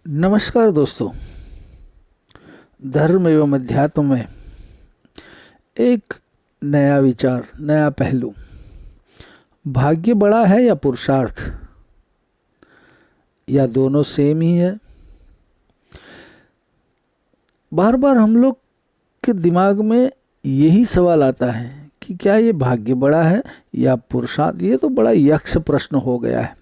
नमस्कार दोस्तों। धर्म एवं अध्यात्म में एक नया विचार, नया पहलू। भाग्य बड़ा है या पुरुषार्थ, या दोनों सेम ही है? बार बार हम लोग के दिमाग में यही सवाल आता है कि क्या ये भाग्य बड़ा है या पुरुषार्थ। ये तो बड़ा यक्ष प्रश्न हो गया है।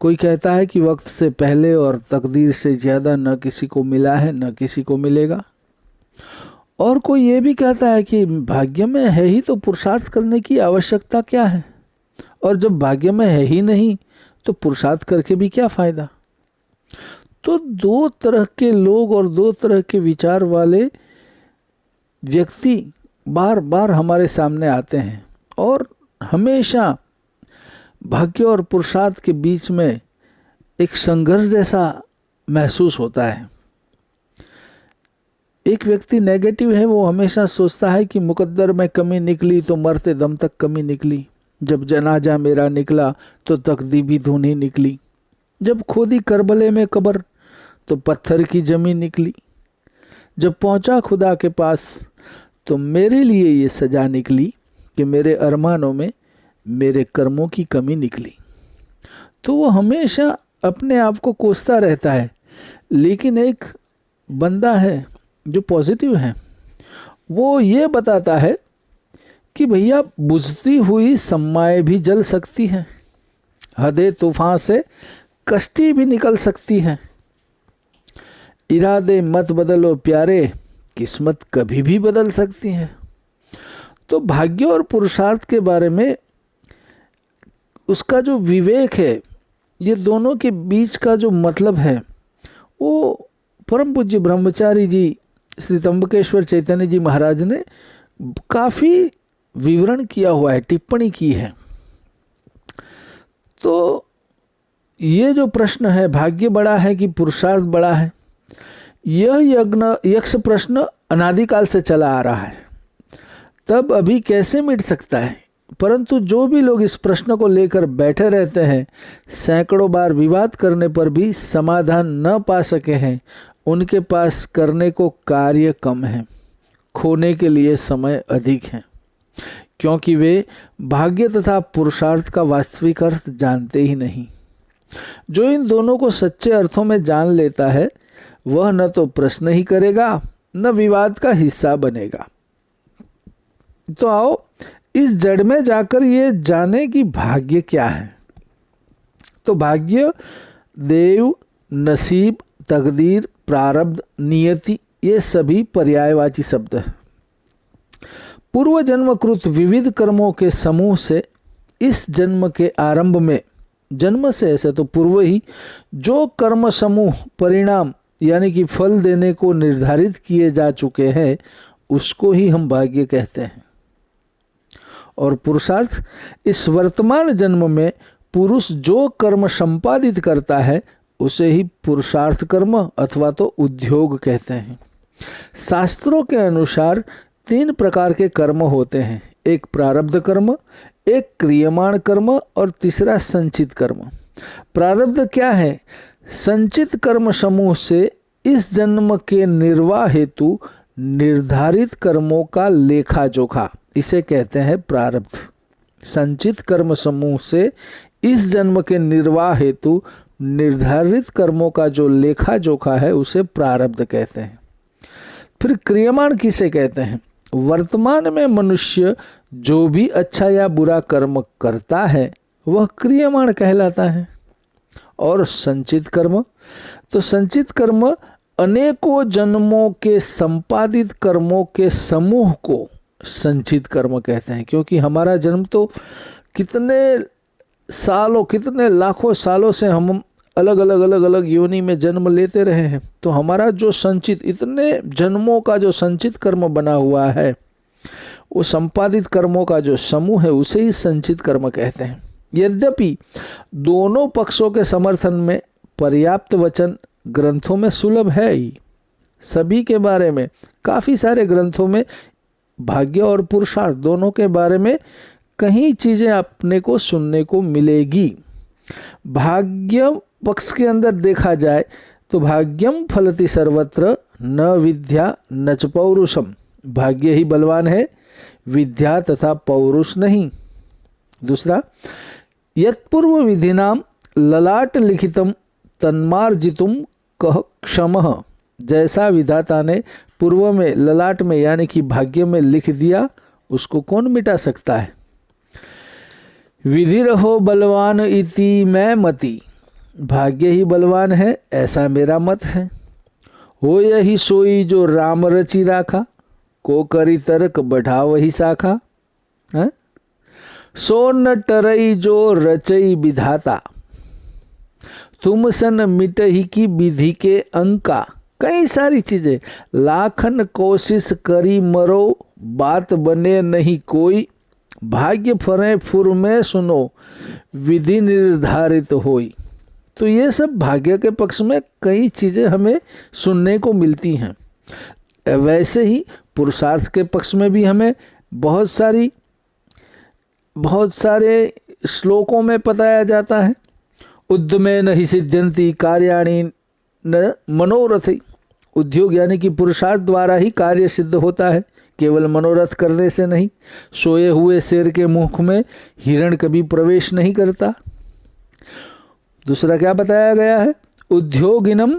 कोई कहता है कि वक्त से पहले और तकदीर से ज़्यादा न किसी को मिला है न किसी को मिलेगा, और कोई ये भी कहता है कि भाग्य में है ही तो पुरुषार्थ करने की आवश्यकता क्या है, और जब भाग्य में है ही नहीं तो पुरुषार्थ करके भी क्या फ़ायदा। तो दो तरह के लोग और दो तरह के विचार वाले व्यक्ति बार बार हमारे सामने आते हैं, और हमेशा भाग्य और पुरुषार्थ के बीच में एक संघर्ष जैसा महसूस होता है। एक व्यक्ति नेगेटिव है, वो हमेशा सोचता है कि मुकद्दर में कमी निकली तो मरते दम तक कमी निकली, जब जनाजा मेरा निकला तो तकदीर भी धूनी निकली, जब खोदी करबले में कब्र तो पत्थर की जमीन निकली, जब पहुंचा खुदा के पास तो मेरे लिए ये सजा निकली कि मेरे अरमानों में मेरे कर्मों की कमी निकली। तो वो हमेशा अपने आप को कोसता रहता है। लेकिन एक बंदा है जो पॉजिटिव है, वो ये बताता है कि भैया बुझती हुई सम्माएँ भी जल सकती हैं, हदे तूफान से कश्ती भी निकल सकती है, इरादे मत बदलो प्यारे, किस्मत कभी भी बदल सकती है। तो भाग्य और पुरुषार्थ के बारे में उसका जो विवेक है, ये दोनों के बीच का जो मतलब है, वो परम पूज्य ब्रह्मचारी जी श्री त्र्यंबकेश्वर चैतन्य जी महाराज ने काफ़ी विवरण किया हुआ है, टिप्पणी की है। तो ये जो प्रश्न है, भाग्य बड़ा है कि पुरुषार्थ बड़ा है, यह यक्ष प्रश्न अनादिकाल से चला आ रहा है। तब अभी कैसे मिट सकता है? परंतु जो भी लोग इस प्रश्न को लेकर बैठे रहते हैं, सैकड़ों बार विवाद करने पर भी समाधान न पा सके हैं, उनके पास करने को कार्य कम है, खोने के लिए समय अधिक है, क्योंकि वे भाग्य तथा पुरुषार्थ का वास्तविक अर्थ जानते ही नहीं। जो इन दोनों को सच्चे अर्थों में जान लेता है, वह न तो प्रश्न ही करेगा न विवाद का हिस्सा बनेगा। तो आओ इस जड़ में जाकर ये जाने कि भाग्य क्या है। तो भाग्य देव, नसीब, तकदीर, प्रारब्ध, नियति, ये सभी पर्यायवाची शब्द हैं। पूर्व जन्मकृत विविध कर्मों के समूह से इस जन्म के आरंभ में, जन्म से ऐसे तो पूर्व ही जो कर्म समूह परिणाम यानी कि फल देने को निर्धारित किए जा चुके हैं, उसको ही हम भाग्य कहते हैं। और पुरुषार्थ इस वर्तमान जन्म में पुरुष जो कर्म संपादित करता है, उसे ही पुरुषार्थ कर्म अथवा तो उद्योग कहते हैं। शास्त्रों के अनुसार 3 प्रकार के कर्म होते हैं, एक प्रारब्ध कर्म, एक क्रियमाण कर्म और तीसरा संचित कर्म। प्रारब्ध क्या है? संचित कर्म समूह से इस जन्म के निर्वाह हेतु निर्धारित कर्मों का लेखा जोखा, इसे कहते हैं प्रारब्ध। संचित कर्म समूह से इस जन्म के निर्वाह हेतु निर्धारित कर्मों का जो लेखा जोखा है, उसे प्रारब्ध कहते हैं। फिर क्रियमाण किसे कहते हैं? वर्तमान में मनुष्य जो भी अच्छा या बुरा कर्म करता है, वह क्रियमाण कहलाता है। और संचित कर्म, तो संचित कर्म अनेकों जन्मों के संपादित कर्मों के समूह को संचित कर्म कहते हैं। क्योंकि हमारा जन्म तो कितने सालों, कितने लाखों सालों से हम अलग अलग योनि में जन्म लेते रहे हैं, तो हमारा जो संचित, इतने जन्मों का जो संचित कर्म बना हुआ है, वो संपादित कर्मों का जो समूह है, उसे ही संचित कर्म कहते हैं। यद्यपि दोनों पक्षों के समर्थन में पर्याप्त वचन ग्रंथों में सुलभ है ही। सभी के बारे में काफ़ी सारे ग्रंथों में भाग्य और पुरुषार्थ दोनों के बारे में कहीं चीज़ें अपने को सुनने को मिलेगी। भाग्य पक्ष के अंदर देखा जाए तो भाग्यम फलति सर्वत्र न विद्या न च पौरुषम, भाग्य ही बलवान है, विद्या तथा पौरुष नहीं। दूसरा, यत्पूर्व विधिनाम ललाट लिखितम तन्मार्जितुम कह क्षमः, जैसा विधाता ने पूर्व में ललाट में यानी कि भाग्य में लिख दिया उसको कौन मिटा सकता है। विधि रहो बलवान इति मैं मति, भाग्य ही बलवान है ऐसा मेरा मत है। हो यही सोई जो राम रचि राखा, को करी तर्क बढ़ा वही शाखा। सो न टरई जो रचई विधाता, तुम सन मिटही की विधि के अंका। कई सारी चीजें, लाखन कोशिश करी मरो, बात बने नहीं कोई। भाग्य फरे फुर में सुनो, विधि निर्धारित होई। तो ये सब भाग्य के पक्ष में कई चीजें हमें सुनने को मिलती हैं। वैसे ही पुरुषार्थ के पक्ष में भी हमें बहुत सारे श्लोकों में बताया जाता है। उद्यमे न हि सिद्ध्यन्ति कार्याणि न मनोरथै, उद्योग यानी कि पुरुषार्थ द्वारा ही कार्य सिद्ध होता है, केवल मनोरथ करने से नहीं। सोए हुए शेर के मुख में हिरण कभी प्रवेश नहीं करता। दूसरा क्या बताया गया है, उद्योगिनम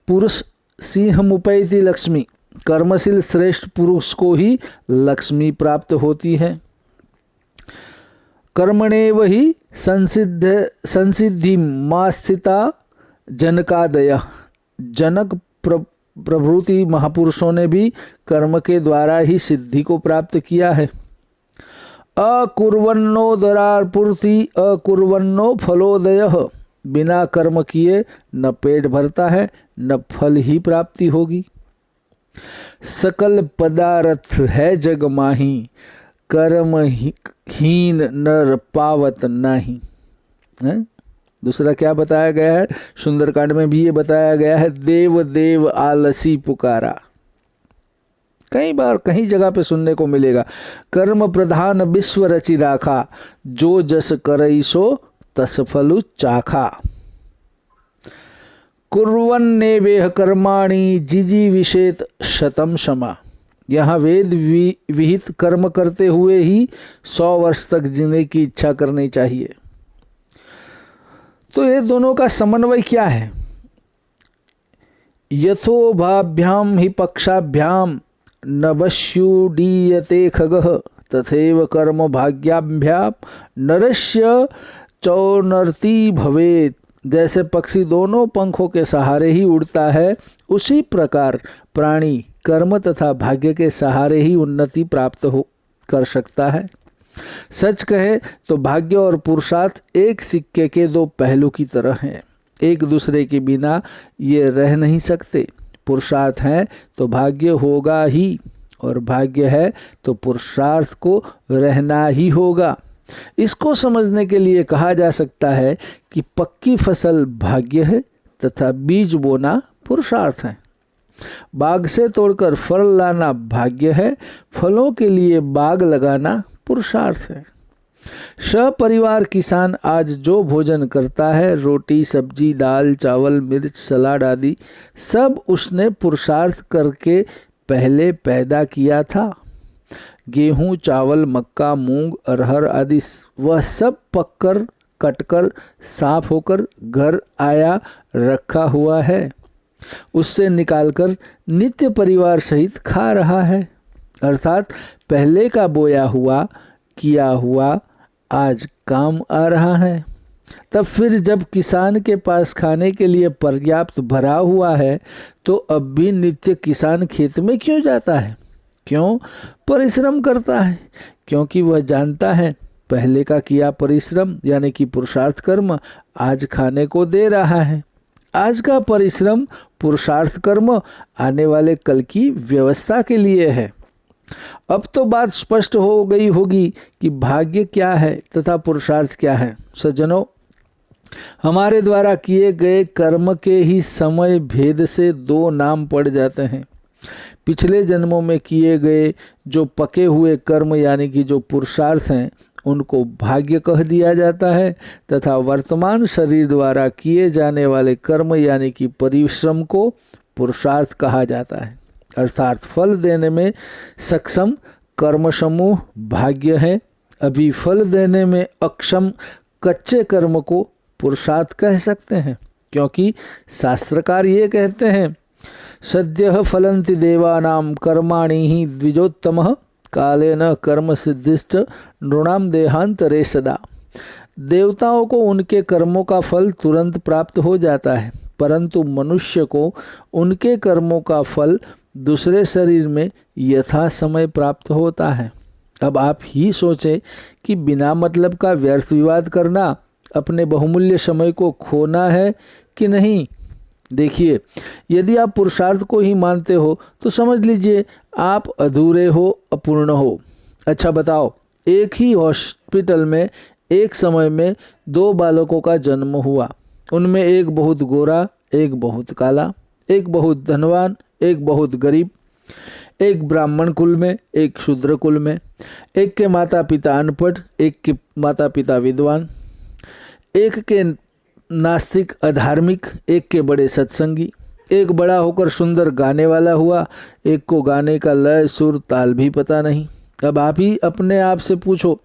पुरुष सिंहमुपैति लक्ष्मी, कर्मशील श्रेष्ठ पुरुष को ही लक्ष्मी प्राप्त होती है। कर्मणेव ही संसिद्धि मा स्थिता जनकादय, जनक प्रभृति महापुरुषों ने भी कर्म के द्वारा ही सिद्धि को प्राप्त किया है। अकुर्वन्नो दरारपूर्ति अकुर्वन्नो फलोदय, बिना कर्म किए न पेट भरता है न फल ही प्राप्ति होगी। सकल पदार्थ है जग माही, कर्म हीन नर पावत नाही। दूसरा क्या बताया गया है, सुंदरकांड में भी ये बताया गया है, देव देव आलसी पुकारा। कई बार कहीं जगह पे सुनने को मिलेगा, कर्म प्रधान विश्व रचि राखा, जो जस करई सो तस फलु चाखा। कुर्वन्नेवेह कर्माणि जिजी विषेत शतम क्षमा, यहाँ वेद विहित कर्म करते हुए ही 100 वर्ष तक जीने की इच्छा करनी चाहिए। तो ये दोनों का समन्वय क्या है, यथोभाभ्याम ही पक्षाभ्याम नभस्युडीयते खगः, तथैव कर्म भाग्याभ्याम नरस्य चौनर्ति भवेत्। जैसे पक्षी दोनों पंखों के सहारे ही उड़ता है, उसी प्रकार प्राणी कर्म तथा भाग्य के सहारे ही उन्नति प्राप्त कर सकता है। सच कहे तो भाग्य और पुरुषार्थ एक सिक्के के दो पहलू की तरह हैं, एक दूसरे के बिना ये रह नहीं सकते। पुरुषार्थ है तो भाग्य होगा ही, और भाग्य है तो पुरुषार्थ को रहना ही होगा। इसको समझने के लिए कहा जा सकता है कि पक्की फसल भाग्य है तथा बीज बोना पुरुषार्थ है। बाग से तोड़कर फल लाना भाग्य है, फलों के लिए बाग लगाना पुरुषार्थ है। सपरिवार किसान आज जो भोजन करता है, रोटी सब्जी दाल चावल मिर्च सलाद आदि, सब उसने पुरुषार्थ करके पहले पैदा किया था। गेहूं चावल मक्का मूंग अरहर आदि वह सब पककर कटकर साफ होकर घर आया रखा हुआ है, उससे निकालकर नित्य परिवार सहित खा रहा है। अर्थात पहले का बोया हुआ किया हुआ आज काम आ रहा है। तब फिर जब किसान के पास खाने के लिए पर्याप्त भरा हुआ है, तो अब भी नित्य किसान खेत में क्यों जाता है? क्यों परिश्रम करता है? क्योंकि वह जानता है पहले का किया परिश्रम यानी कि पुरुषार्थ कर्म आज खाने को दे रहा है। आज का परिश्रम पुरुषार्थ कर्म आने वाले कल की व्यवस्था के लिए है। अब तो बात स्पष्ट हो गई होगी कि भाग्य क्या है तथा पुरुषार्थ क्या है। सज्जनों, हमारे द्वारा किए गए कर्म के ही समय भेद से दो नाम पड़ जाते हैं। पिछले जन्मों में किए गए जो पके हुए कर्म यानी कि जो पुरुषार्थ हैं, उनको भाग्य कह दिया जाता है तथा वर्तमान शरीर द्वारा किए जाने वाले कर्म यानी कि परिश्रम को पुरुषार्थ कहा जाता है। अर्थात फल देने में सक्षम कर्म समूह भाग्य है, अभी फल देने में अक्षम कच्चे कर्म को पुरुषार्थ कह सकते हैं, क्योंकि शास्त्रकार ये कहते हैं सद्यः फलन्ति देवानां कर्माणि हि द्विजोत्तमः कालेन कर्म सिद्धिश्च नृणाम देहांतरे सदा। देवताओं को उनके कर्मों का फल तुरंत प्राप्त हो जाता है, परंतु मनुष्य को उनके कर्मों का फल दूसरे शरीर में यथा समय प्राप्त होता है। अब आप ही सोचें कि बिना मतलब का व्यर्थ विवाद करना अपने बहुमूल्य समय को खोना है कि नहीं। देखिए, यदि आप पुरुषार्थ को ही मानते हो तो समझ लीजिए आप अधूरे हो, अपूर्ण हो। अच्छा बताओ, एक ही हॉस्पिटल में एक समय में 2 बालकों का जन्म हुआ, उनमें एक बहुत गोरा, एक बहुत काला, एक बहुत धनवान, एक बहुत गरीब, एक ब्राह्मण कुल में, एक शूद्र कुल में, एक के माता पिता अनपढ़, एक के माता पिता विद्वान, एक के नास्तिक अधार्मिक, एक के बड़े सत्संगी, एक बड़ा होकर सुंदर गाने वाला हुआ, एक को गाने का लय सुर ताल भी पता नहीं। अब आप ही अपने आप से पूछो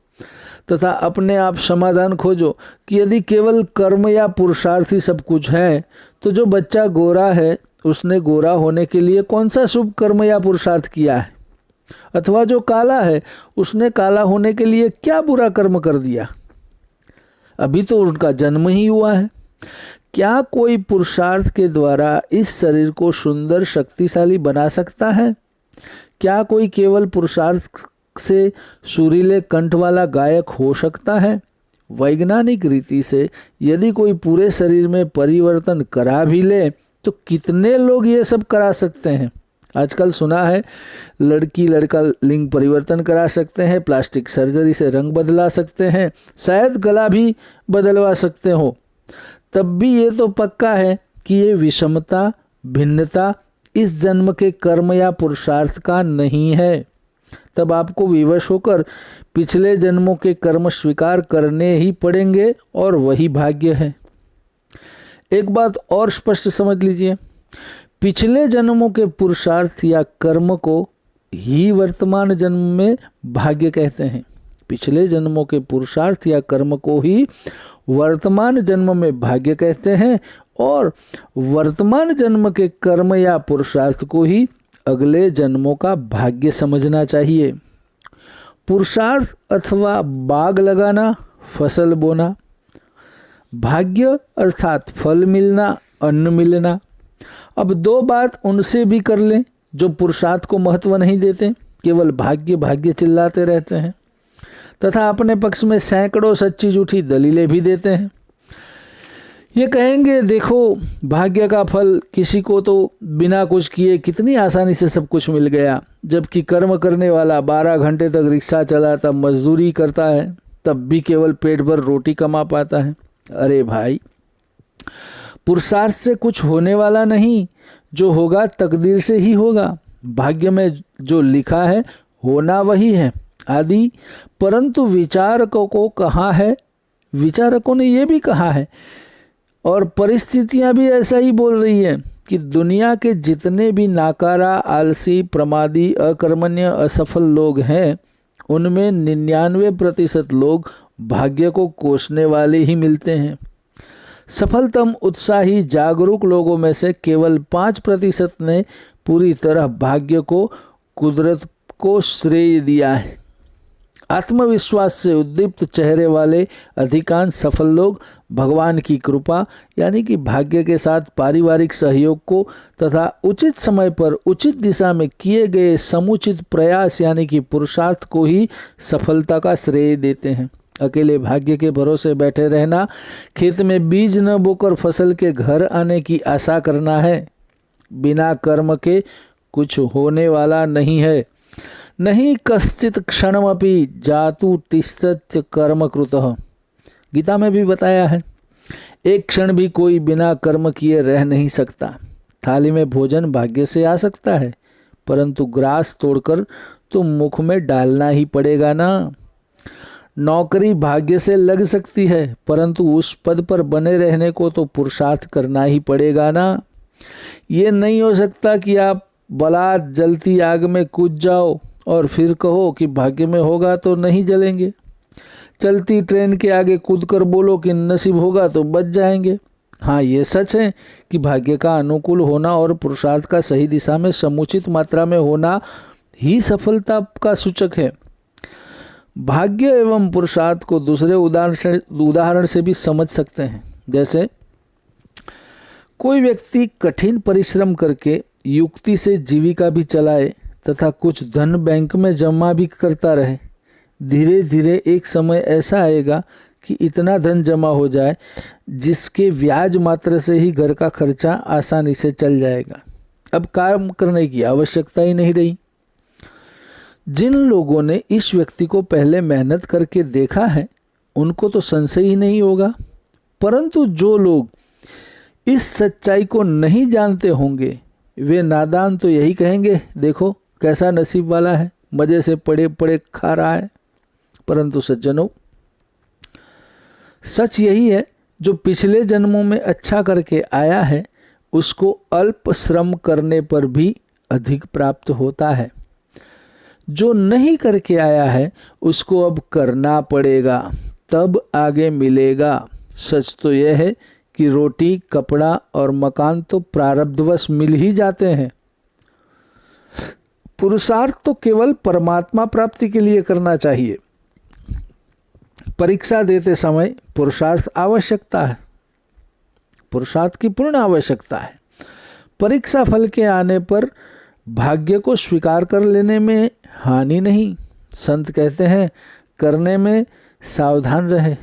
तथा अपने आप समाधान खोजो कि यदि केवल कर्म या पुरुषार्थ ही सब कुछ है तो जो बच्चा गोरा है उसने गोरा होने के लिए कौन सा शुभ कर्म या पुरुषार्थ किया है, अथवा जो काला है उसने काला होने के लिए क्या बुरा कर्म कर दिया। अभी तो उनका जन्म ही हुआ है। क्या कोई पुरुषार्थ के द्वारा इस शरीर को सुंदर शक्तिशाली बना सकता है? क्या कोई केवल पुरुषार्थ से सुरीले कंठ वाला गायक हो सकता है? वैज्ञानिक रीति से यदि कोई पूरे शरीर में परिवर्तन करा भी ले तो कितने लोग ये सब करा सकते हैं? आजकल सुना है लड़की लड़का लिंग परिवर्तन करा सकते हैं, प्लास्टिक सर्जरी से रंग बदला सकते हैं, शायद गला भी बदलवा सकते हो। तब भी ये तो पक्का है कि ये विषमता भिन्नता इस जन्म के कर्म या पुरुषार्थ का नहीं है। तब आपको विवश होकर पिछले जन्मों के कर्म स्वीकार करने ही पड़ेंगे और वही भाग्य है। एक बात और स्पष्ट समझ लीजिए, पिछले जन्मों के पुरुषार्थ या कर्म को ही वर्तमान जन्म में भाग्य कहते हैं। पिछले जन्मों के पुरुषार्थ या कर्म को ही वर्तमान जन्म में भाग्य कहते हैं और वर्तमान जन्म के कर्म या पुरुषार्थ को ही अगले जन्मों का भाग्य समझना चाहिए। पुरुषार्थ अथवा बाग लगाना, फसल बोना, भाग्य अर्थात फल मिलना, अन्न मिलना। अब 2 बात उनसे भी कर लें जो पुरुषार्थ को महत्व नहीं देते, केवल भाग्य भाग्य चिल्लाते रहते हैं तथा अपने पक्ष में सैकड़ों सच्ची झूठी दलीलें भी देते हैं। ये कहेंगे देखो भाग्य का फल किसी को तो बिना कुछ किए कितनी आसानी से सब कुछ मिल गया, जबकि कर्म करने वाला 12 घंटे तक रिक्शा चलाता मजदूरी करता है तब भी केवल पेट भर रोटी कमा पाता है। अरे भाई, पुरुषार्थ से कुछ होने वाला नहीं, जो होगा तकदीर से ही होगा। भाग्य में जो लिखा है होना वही है आदि। परंतु विचारकों को कहा है, विचारकों ने ये भी कहा है और परिस्थितियां भी ऐसा ही बोल रही है कि दुनिया के जितने भी नाकारा, आलसी, प्रमादी, अकर्मण्य, असफल लोग हैं उनमें 99% लोग भाग्य को कोसने वाले ही मिलते हैं। सफलतम, उत्साही, जागरूक लोगों में से केवल 5% ने पूरी तरह भाग्य को, कुदरत को श्रेय दिया है। आत्मविश्वास से उद्दीप्त चेहरे वाले अधिकांश सफल लोग भगवान की कृपा यानी कि भाग्य के साथ पारिवारिक सहयोग को तथा उचित समय पर उचित दिशा में किए गए समुचित प्रयास यानी कि पुरुषार्थ को ही सफलता का श्रेय देते हैं। अकेले भाग्य के भरोसे बैठे रहना, खेत में बीज न बोकर फसल के घर आने की आशा करना है। बिना कर्म के कुछ होने वाला नहीं है। नहीं कश्चित क्षणमपि जातु तिष्ठत्य कर्म कृतः। गीता में भी बताया है, एक क्षण भी कोई बिना कर्म किए रह नहीं सकता। थाली में भोजन भाग्य से आ सकता है, परंतु ग्रास तोड़कर तो मुख में डालना ही पड़ेगा ना। नौकरी भाग्य से लग सकती है, परंतु उस पद पर बने रहने को तो पुरुषार्थ करना ही पड़ेगा ना। ये नहीं हो सकता कि आप बलात् जलती आग में कूद जाओ और फिर कहो कि भाग्य में होगा तो नहीं जलेंगे। चलती ट्रेन के आगे कूदकर बोलो कि नसीब होगा तो बच जाएंगे। हाँ, ये सच है कि भाग्य का अनुकूल होना और पुरुषार्थ का सही दिशा में समुचित मात्रा में होना ही सफलता का सूचक है। भाग्य एवं पुरुषार्थ को दूसरे उदाहरण से भी समझ सकते हैं। जैसे कोई व्यक्ति कठिन परिश्रम करके युक्ति से जीविका भी चलाए तथा कुछ धन बैंक में जमा भी करता रहे, धीरे धीरे एक समय ऐसा आएगा कि इतना धन जमा हो जाए जिसके ब्याज मात्र से ही घर का खर्चा आसानी से चल जाएगा। अब काम करने की आवश्यकता ही नहीं रही। जिन लोगों ने इस व्यक्ति को पहले मेहनत करके देखा है उनको तो संशय ही नहीं होगा, परंतु जो लोग इस सच्चाई को नहीं जानते होंगे वे नादान तो यही कहेंगे, देखो कैसा नसीब वाला है, मज़े से पड़े पड़े खा रहा है। परंतु सज्जनों, सच यही है, जो पिछले जन्मों में अच्छा करके आया है उसको अल्प श्रम करने पर भी अधिक प्राप्त होता है। जो नहीं करके आया है उसको अब करना पड़ेगा, तब आगे मिलेगा। सच तो यह है कि रोटी, कपड़ा और मकान तो प्रारब्धवश मिल ही जाते हैं। पुरुषार्थ तो केवल परमात्मा प्राप्ति के लिए करना चाहिए। परीक्षा देते समय पुरुषार्थ आवश्यकता है, पुरुषार्थ की पूर्ण आवश्यकता है। परीक्षा फल के आने पर भाग्य को स्वीकार कर लेने में हानि नहीं। संत कहते हैं, करने में सावधान रहे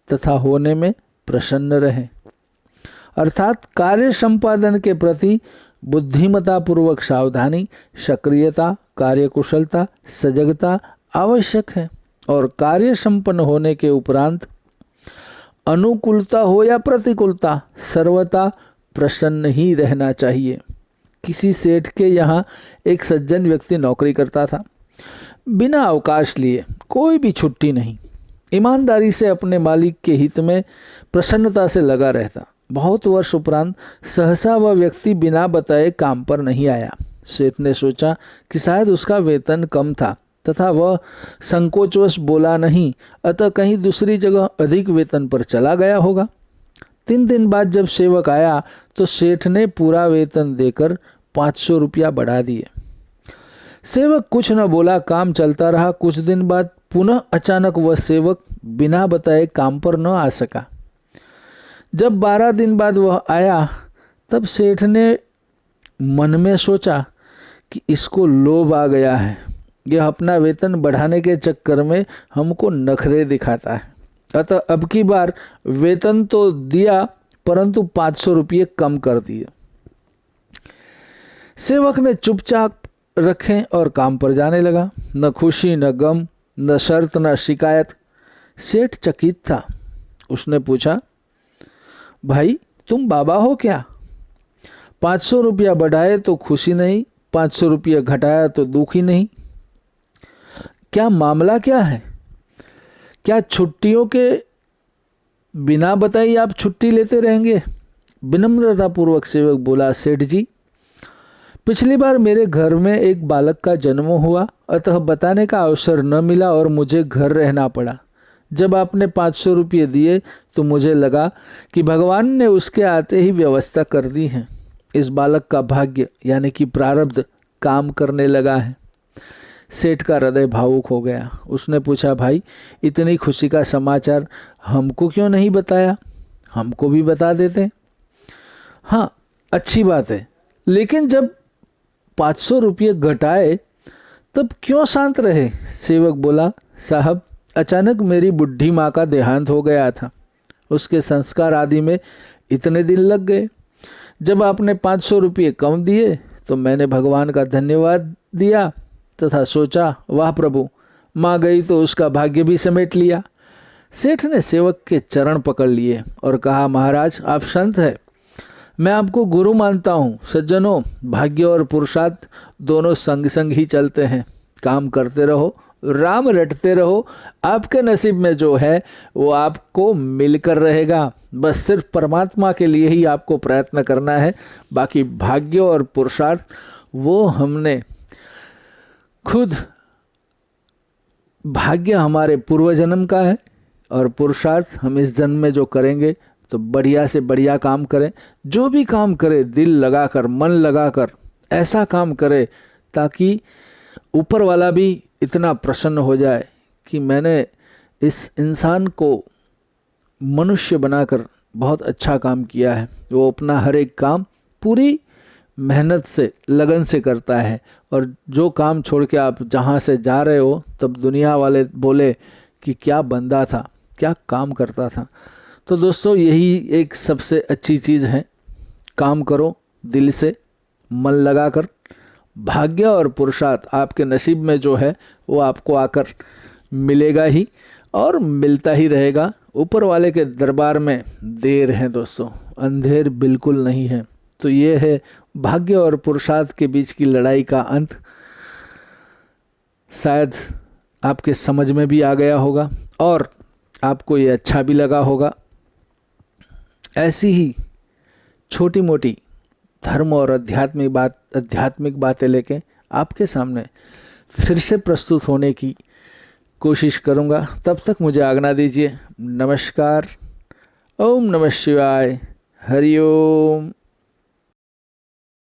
तथा होने में प्रसन्न रहे। अर्थात कार्य संपादन के प्रति बुद्धिमता पूर्वक सावधानी, सक्रियता, कार्यकुशलता, सजगता आवश्यक है और कार्य संपन्न होने के उपरांत अनुकूलता हो या प्रतिकूलता सर्वथा प्रसन्न ही रहना चाहिए। किसी सेठ के यहाँ एक सज्जन व्यक्ति नौकरी करता था। बिना अवकाश लिए, कोई भी छुट्टी नहीं, ईमानदारी से अपने मालिक के हित में प्रसन्नता से लगा रहता। बहुत वर्ष उपरांत सहसा वह व्यक्ति बिना बताए काम पर नहीं आया। सेठ ने सोचा कि शायद उसका वेतन कम था तथा वह संकोचवश बोला नहीं, अतः कहीं दूसरी जगह अधिक वेतन पर चला गया होगा। 3 दिन बाद जब सेवक आया तो सेठ ने पूरा वेतन देकर 500 रुपया बढ़ा दिए। सेवक कुछ न बोला, काम चलता रहा। कुछ दिन बाद पुनः अचानक वह सेवक बिना बताए काम पर न आ सका। जब 12 दिन बाद वह आया तब सेठ ने मन में सोचा कि इसको लोभ आ गया है, यह अपना वेतन बढ़ाने के चक्कर में हमको नखरे दिखाता है। अतः अब की बार वेतन तो दिया परंतु 500 रुपये कम कर दिए। सेवक ने चुपचाप रखे और काम पर जाने लगा। न खुशी न गम, न शर्त न शिकायत। सेठ चकित था। उसने पूछा, भाई तुम बाबा हो क्या? 500 रुपया बढ़ाए तो खुशी नहीं, 500 रुपया घटाया तो दुखी नहीं। क्या मामला क्या है? क्या छुट्टियों के बिना बताए आप छुट्टी लेते रहेंगे? विनम्रतापूर्वक सेवक बोला, सेठ जी, पिछली बार मेरे घर में एक बालक का जन्म हुआ, अतः बताने का अवसर न मिला और मुझे घर रहना पड़ा। जब आपने 500 रुपये दिए तो मुझे लगा कि भगवान ने उसके आते ही व्यवस्था कर दी है। इस बालक का भाग्य यानी कि प्रारब्ध काम करने लगा है। सेठ का हृदय भावुक हो गया। उसने पूछा, भाई इतनी खुशी का समाचार हमको क्यों नहीं बताया? हमको भी बता देते। हाँ, अच्छी बात है, लेकिन जब 500 रुपये घटाए तब क्यों शांत रहे? सेवक बोला, साहब अचानक मेरी बुढ़ी माँ का देहांत हो गया था। उसके संस्कार आदि में इतने दिन लग गए। जब आपने 500 रुपये कम दिए तो मैंने भगवान का धन्यवाद दिया तथा सोचा, वाह प्रभु, माँ गई तो उसका भाग्य भी समेट लिया। सेठ ने सेवक के चरण पकड़ लिए और कहा, महाराज आप संत हैं, मैं आपको गुरु मानता हूँ। सज्जनों, भाग्य और पुरुषार्थ दोनों संग संग ही चलते हैं। काम करते रहो राम रटते रहो, आपके नसीब में जो है वो आपको मिलकर रहेगा। बस सिर्फ परमात्मा के लिए ही आपको प्रयत्न करना है। बाकी भाग्य और पुरुषार्थ वो हमने खुद, भाग्य हमारे पूर्व जन्म का है और पुरुषार्थ हम इस जन्म में जो करेंगे। तो बढ़िया से बढ़िया काम करें, जो भी काम करें दिल लगाकर, मन लगाकर ऐसा काम करें ताकि ऊपर वाला भी इतना प्रसन्न हो जाए कि मैंने इस इंसान को मनुष्य बनाकर बहुत अच्छा काम किया है। वो अपना हर एक काम पूरी मेहनत से, लगन से करता है, और जो काम छोड़ के आप जहाँ से जा रहे हो तब दुनिया वाले बोले कि क्या बंदा था, क्या काम करता था। तो दोस्तों यही एक सबसे अच्छी चीज़ है, काम करो दिल से, मन लगाकर। भाग्य और पुरुषार्थ आपके नसीब में जो है वो आपको आकर मिलेगा ही और मिलता ही रहेगा। ऊपर वाले के दरबार में देर है दोस्तों, अंधेर बिल्कुल नहीं है। तो ये है भाग्य और पुरुषार्थ के बीच की लड़ाई का अंत। शायद आपके समझ में भी आ गया होगा और आपको ये अच्छा भी लगा होगा। ऐसी ही छोटी मोटी धर्म और आध्यात्मिक बातें लेके आपके सामने फिर से प्रस्तुत होने की कोशिश करूँगा। तब तक मुझे आज्ञा दीजिए। नमस्कार। ओम नमः शिवाय। हरि ओम।